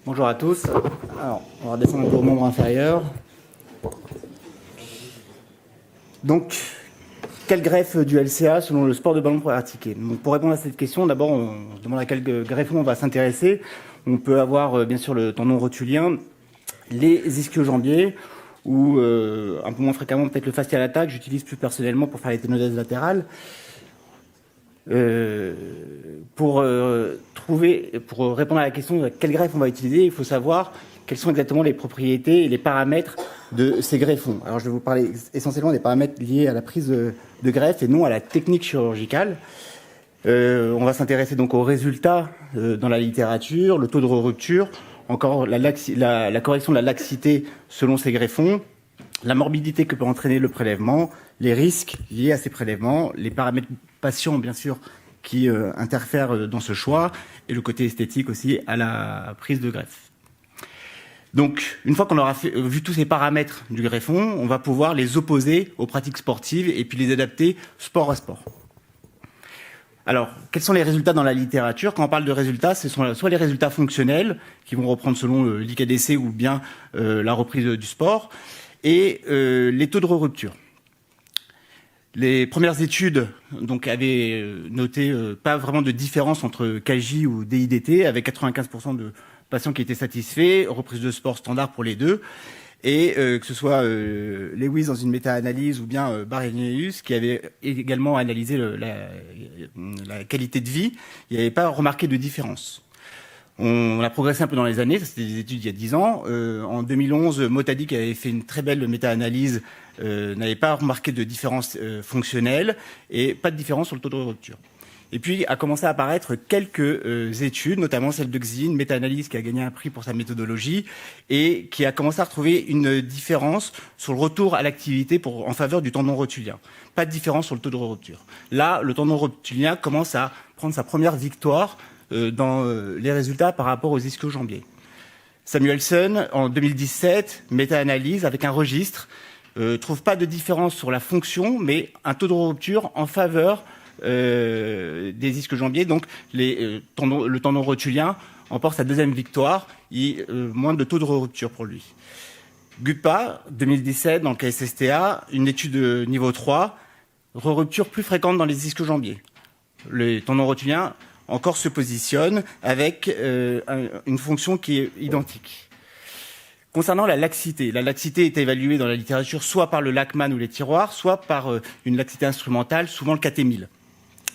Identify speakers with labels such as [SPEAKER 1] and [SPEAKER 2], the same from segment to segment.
[SPEAKER 1] Bonjour à tous. Alors, on va redescendre un peu au membre inférieur. Donc, quelle greffe du LCA selon le sport de ballon pratiqué? Donc, pour répondre à cette question, d'abord, on se demande à quel greffon on va s'intéresser. On peut avoir, bien sûr, le tendon rotulien, les ischio-jambiers, ou un peu moins fréquemment, peut-être le fascial attaque. J'utilise plus personnellement pour faire les ténodèses latérales. Pour répondre à la question de quelle greffe on va utiliser, il faut savoir quelles sont exactement les propriétés et les paramètres de ces greffons. Alors je vais vous parler essentiellement des paramètres liés à la prise de greffe et non à la technique chirurgicale. On va s'intéresser donc aux résultats dans la littérature, le taux de rupture, encore la correction de la laxité selon ces greffons, la morbidité que peut entraîner le prélèvement, les risques liés à ces prélèvements, les paramètres patients, bien sûr, qui interfèrent dans ce choix, et le côté esthétique aussi à la prise de greffe. Donc, une fois qu'on aura vu tous ces paramètres du greffon, on va pouvoir les opposer aux pratiques sportives et puis les adapter sport à sport. Alors, quels sont les résultats dans la littérature? Quand on parle de résultats, ce sont soit les résultats fonctionnels, qui vont reprendre selon l'IKDC ou bien la reprise du sport, et les taux de rupture. Les premières études donc, avaient noté pas vraiment de différence entre KJ ou DIDT, avec 95% de patients qui étaient satisfaits, reprise de sport standard pour les deux, et que ce soit Lewis dans une méta-analyse ou bien Barenius qui avait également analysé la qualité de vie, il n'y avait pas remarqué de différence. On a progressé un peu dans les années, ça c'était des études il y a 10 ans. En 2011, Motadi, qui avait fait une très belle méta-analyse, n'avait pas remarqué de différence fonctionnelle et pas de différence sur le taux de rupture. Et puis a commencé à apparaître quelques études, notamment celle de Xi, une méta-analyse qui a gagné un prix pour sa méthodologie et qui a commencé à retrouver une différence sur le retour à l'activité en faveur du tendon rotulien. Pas de différence sur le taux de rupture. Là, le tendon rotulien commence à prendre sa première victoire dans les résultats par rapport aux ischio-jambiers. Samuelson, en 2017, méta-analyse avec un registre, trouve pas de différence sur la fonction, mais un taux de rupture en faveur des ischio-jambiers. Donc le tendon rotulien emporte sa deuxième victoire et moins de taux de rupture pour lui. Guppa, 2017, dans le KSSTA, une étude de niveau 3, rupture plus fréquente dans les ischio-jambiers. Le tendon rotulien encore se positionne avec une fonction qui est identique. Concernant la laxité est évaluée dans la littérature soit par le Lachman ou les tiroirs, soit par une laxité instrumentale, souvent le KT-1000.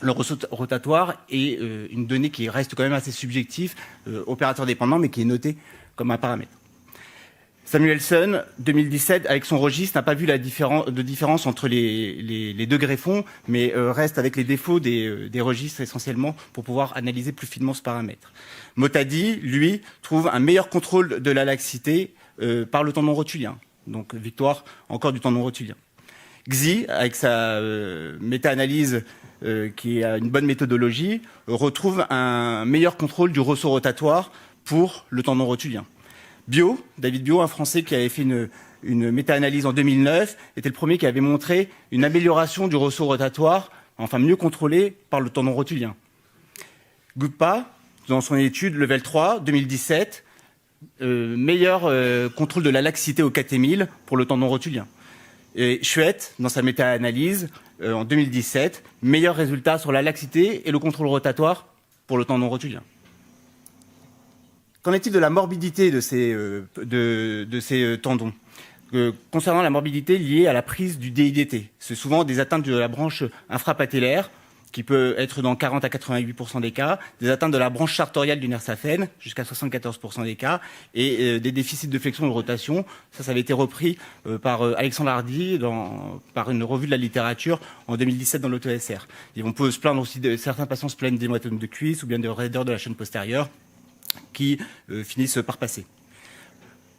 [SPEAKER 1] Le rotatoire est une donnée qui reste quand même assez subjective, opérateur dépendant, mais qui est notée comme un paramètre. Samuelson, 2017, avec son registre, n'a pas vu de différence entre les deux greffons, mais reste avec les défauts des registres essentiellement pour pouvoir analyser plus finement ce paramètre. Motadi, lui, trouve un meilleur contrôle de la laxité par le tendon rotulien. Donc victoire encore du tendon rotulien. Xi, avec sa méta-analyse qui a une bonne méthodologie, retrouve un meilleur contrôle du ressort rotatoire pour le tendon rotulien. David Bio, un Français qui avait fait une méta-analyse en 2009, était le premier qui avait montré une amélioration du ressort rotatoire, enfin mieux contrôlé par le tendon rotulien. Guppa, dans son étude Level 3, 2017, meilleur contrôle de la laxité au KT-1000 pour le tendon rotulien. Et Chouette, dans sa méta-analyse, en 2017, meilleur résultat sur la laxité et le contrôle rotatoire pour le tendon rotulien. Qu'en est-il de la morbidité de ces tendons? Concernant la morbidité liée à la prise du DIDT, c'est souvent des atteintes de la branche infrapatellaire, qui peut être dans 40 à 88% des cas, des atteintes de la branche sartoriale du nerf saphène, jusqu'à 74% des cas, et des déficits de flexion et de rotation. Ça avait été repris par Alexandre Hardy par une revue de la littérature en 2017 dans l'auto-SR. On peut se plaindre aussi certains patients se plaignent d'hématome de cuisse ou bien de raideur de la chaîne postérieure, qui finissent par passer.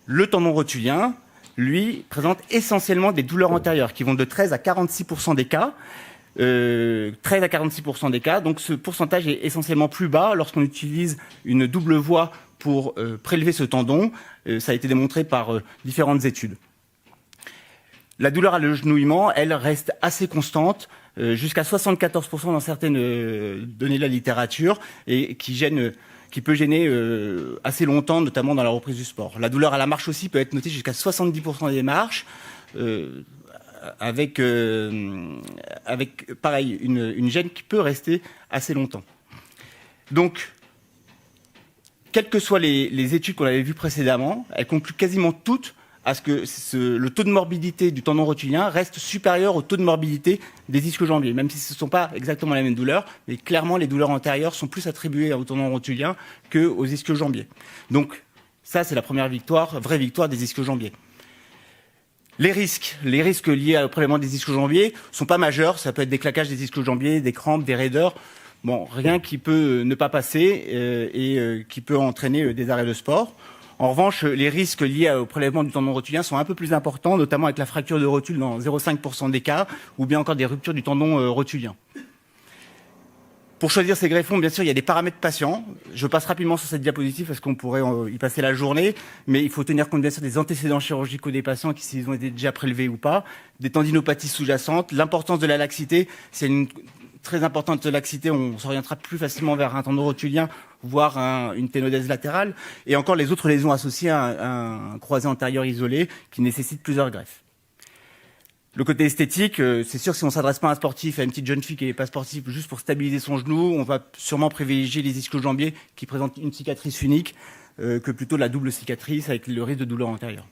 [SPEAKER 1] Le tendon rotulien, lui, présente essentiellement des douleurs antérieures qui vont de 13 à 46% des cas. 13 à 46% des cas, donc ce pourcentage est essentiellement plus bas lorsqu'on utilise une double voie pour prélever ce tendon. Ça a été démontré par différentes études. La douleur à l'agenouillement, elle reste assez constante, jusqu'à 74% dans certaines données de la littérature, et qui gêne qui peut gêner assez longtemps, notamment dans la reprise du sport. La douleur à la marche aussi peut être notée jusqu'à 70% des marches, avec pareil, une gêne qui peut rester assez longtemps. Donc, quelles que soient les études qu'on avait vues précédemment, elles concluent quasiment toutes à ce que le taux de morbidité du tendon rotulien reste supérieur au taux de morbidité des ischio-jambiers, même si ce ne sont pas exactement la même douleur, mais clairement les douleurs antérieures sont plus attribuées au tendon rotulien qu'aux ischio-jambiers. Donc ça, c'est la première victoire, vraie victoire des ischio-jambiers. Les risques liés au prélèvement des ischio-jambiers sont pas majeurs, ça peut être des claquages des ischio-jambiers, des crampes, des raideurs, bon, rien qui peut ne pas passer et qui peut entraîner des arrêts de sport. En revanche, les risques liés au prélèvement du tendon rotulien sont un peu plus importants, notamment avec la fracture de rotule dans 0,5% des cas, ou bien encore des ruptures du tendon rotulien. Pour choisir ces greffons, bien sûr, il y a des paramètres patients. Je passe rapidement sur cette diapositive parce qu'on pourrait y passer la journée, mais il faut tenir compte bien sûr des antécédents chirurgicaux des patients, qui s'ils ont été déjà prélevés ou pas, des tendinopathies sous-jacentes, l'importance de la laxité. C'est une très importante laxité, on s'orientera plus facilement vers un tendon rotulien, voire une ténodèse latérale, et encore les autres lésions associées à un croisé antérieur isolé qui nécessite plusieurs greffes. Le côté esthétique, c'est sûr que si on s'adresse pas à un sportif, à une petite jeune fille qui n'est pas sportive, juste pour stabiliser son genou, on va sûrement privilégier les ischio-jambiers qui présentent une cicatrice unique que plutôt la double cicatrice avec le risque de douleur antérieure.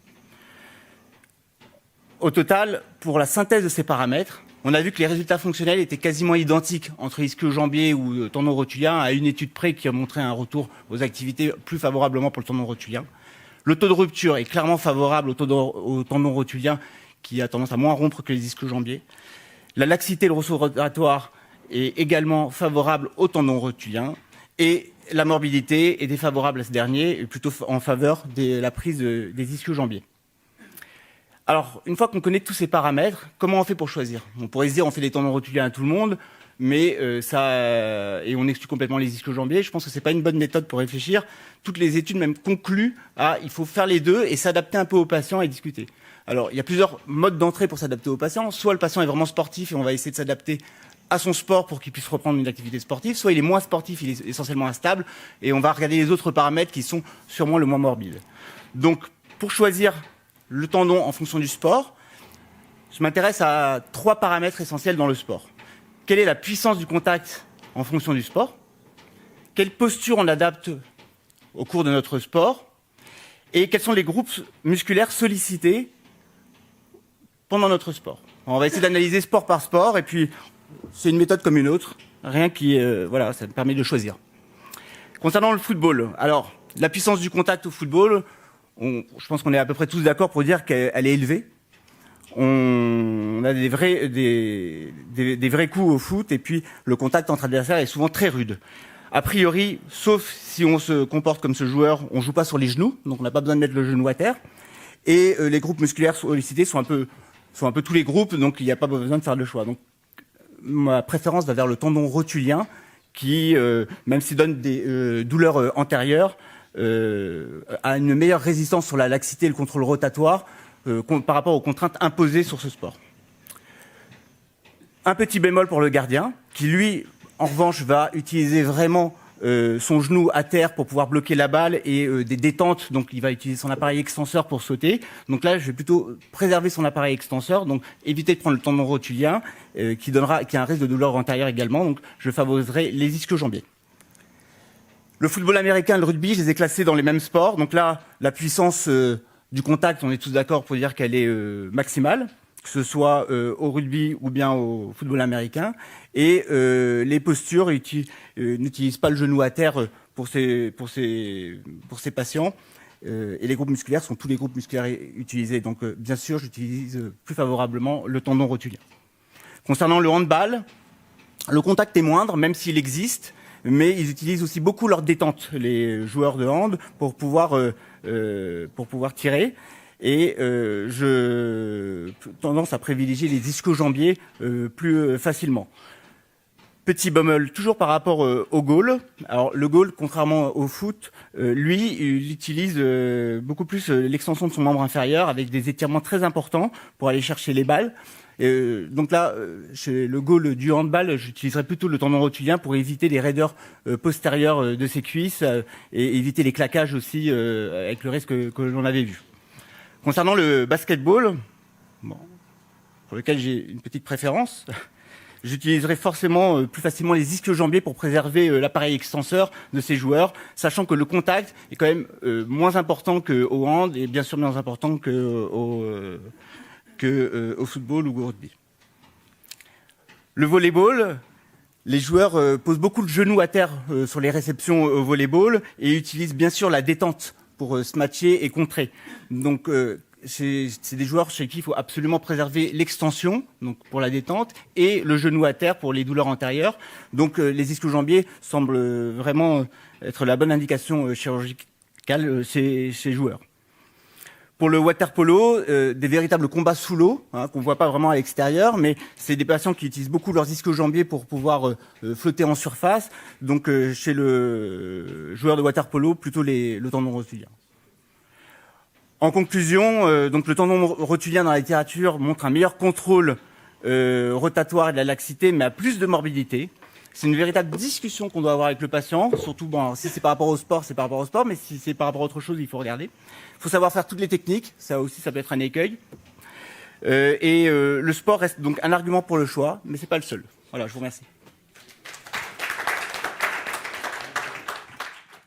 [SPEAKER 1] Au total, pour la synthèse de ces paramètres, on a vu que les résultats fonctionnels étaient quasiment identiques entre ischio-jambier ou tendon rotulien, à une étude près qui a montré un retour aux activités plus favorablement pour le tendon rotulien. Le taux de rupture est clairement favorable au tendon rotulien, qui a tendance à moins rompre que les ischio-jambiers. La laxité et le ressaut rotatoire est également favorable au tendon rotulien. Et la morbidité est défavorable à ce dernier, et plutôt en faveur de la prise des ischio-jambiers. Alors, une fois qu'on connaît tous ces paramètres, comment on fait pour choisir? On pourrait se dire on fait des tendons rotuliens à tout le monde, mais et on exclut complètement les ischio-jambiers. Je pense que c'est pas une bonne méthode pour réfléchir. Toutes les études même concluent à il faut faire les deux et s'adapter un peu aux patients et discuter. Alors, il y a plusieurs modes d'entrée pour s'adapter aux patients. Soit le patient est vraiment sportif et on va essayer de s'adapter à son sport pour qu'il puisse reprendre une activité sportive. Soit il est moins sportif, il est essentiellement instable et on va regarder les autres paramètres qui sont sûrement le moins morbides. Donc, pour choisir le tendon en fonction du sport, je m'intéresse à 3 paramètres essentiels dans le sport. Quelle est la puissance du contact en fonction du sport? Quelle posture on adapte au cours de notre sport? Et quels sont les groupes musculaires sollicités pendant notre sport? On va essayer d'analyser sport par sport, et puis c'est une méthode comme une autre, rien qui, voilà, ça me permet de choisir. Concernant le football, alors la puissance du contact au football, je pense qu'on est à peu près tous d'accord pour dire qu'elle est élevée. On a des vrais coups au foot, et puis le contact entre adversaires est souvent très rude. A priori, sauf si on se comporte comme ce joueur, on joue pas sur les genoux, donc on n'a pas besoin de mettre le genou à terre. Et les groupes musculaires sollicités sont un peu tous les groupes, donc il n'y a pas besoin de faire le choix. Donc ma préférence va vers le tendon rotulien, qui, même s'il donne des douleurs antérieures, a une meilleure résistance sur la laxité et le contrôle rotatoire par rapport aux contraintes imposées sur ce sport. Un petit bémol pour le gardien, qui lui, en revanche, va utiliser vraiment son genou à terre pour pouvoir bloquer la balle et des détentes, donc il va utiliser son appareil extenseur pour sauter. Donc là, je vais plutôt préserver son appareil extenseur, donc éviter de prendre le tendon rotulien qui a un risque de douleur antérieure également, donc je favoriserai les ischio-jambiers. Le football américain et le rugby, je les ai classés dans les mêmes sports. Donc là, la puissance du contact, on est tous d'accord pour dire qu'elle est maximale, que ce soit au rugby ou bien au football américain. Et les postures n'utilisent pas le genou à terre pour ces patients. Et les groupes musculaires sont tous les groupes musculaires utilisés. Donc bien sûr, j'utilise plus favorablement le tendon rotulien. Concernant le handball, le contact est moindre, même s'il existe. Mais ils utilisent aussi beaucoup leur détente, les joueurs de hand, pour pouvoir tirer. Et je tendance à privilégier les ischio-jambiers plus facilement. Petit bémol, toujours par rapport au goal. Alors le goal, contrairement au foot, lui, il utilise beaucoup plus l'extension de son membre inférieur avec des étirements très importants pour aller chercher les balles. Donc là, chez le goal du handball, j'utiliserai plutôt le tendon rotulien pour éviter les raideurs postérieures de ses cuisses et éviter les claquages aussi avec le risque que l'on avait vu. Concernant le basketball, bon, pour lequel j'ai une petite préférence, j'utiliserai forcément plus facilement les ischio-jambiers pour préserver l'appareil extenseur de ces joueurs, sachant que le contact est quand même moins important qu'au hand et bien sûr moins important qu'au football ou au rugby. Le volleyball, les joueurs posent beaucoup de genoux à terre sur les réceptions au volleyball et utilisent bien sûr la détente pour se matcher et contrer. Donc c'est des joueurs chez qui il faut absolument préserver l'extension, donc pour la détente, et le genou à terre pour les douleurs antérieures. Donc les ischio-jambiers semblent vraiment être la bonne indication chirurgicale chez ces joueurs. Pour le water polo, des véritables combats sous l'eau, qu'on voit pas vraiment à l'extérieur, mais c'est des patients qui utilisent beaucoup leurs ischio-jambiers pour pouvoir flotter en surface. Donc chez le joueur de water polo, plutôt le tendon rotulien. En conclusion, donc le tendon rotulien dans la littérature montre un meilleur contrôle rotatoire et de la laxité, mais à plus de morbidité. C'est une véritable discussion qu'on doit avoir avec le patient, surtout bon, si c'est par rapport au sport, c'est par rapport au sport, mais si c'est par rapport à autre chose, il faut regarder. Il faut savoir faire toutes les techniques, ça aussi, ça peut être un écueil. Le sport reste donc un argument pour le choix, mais c'est pas le seul. Voilà, je vous remercie.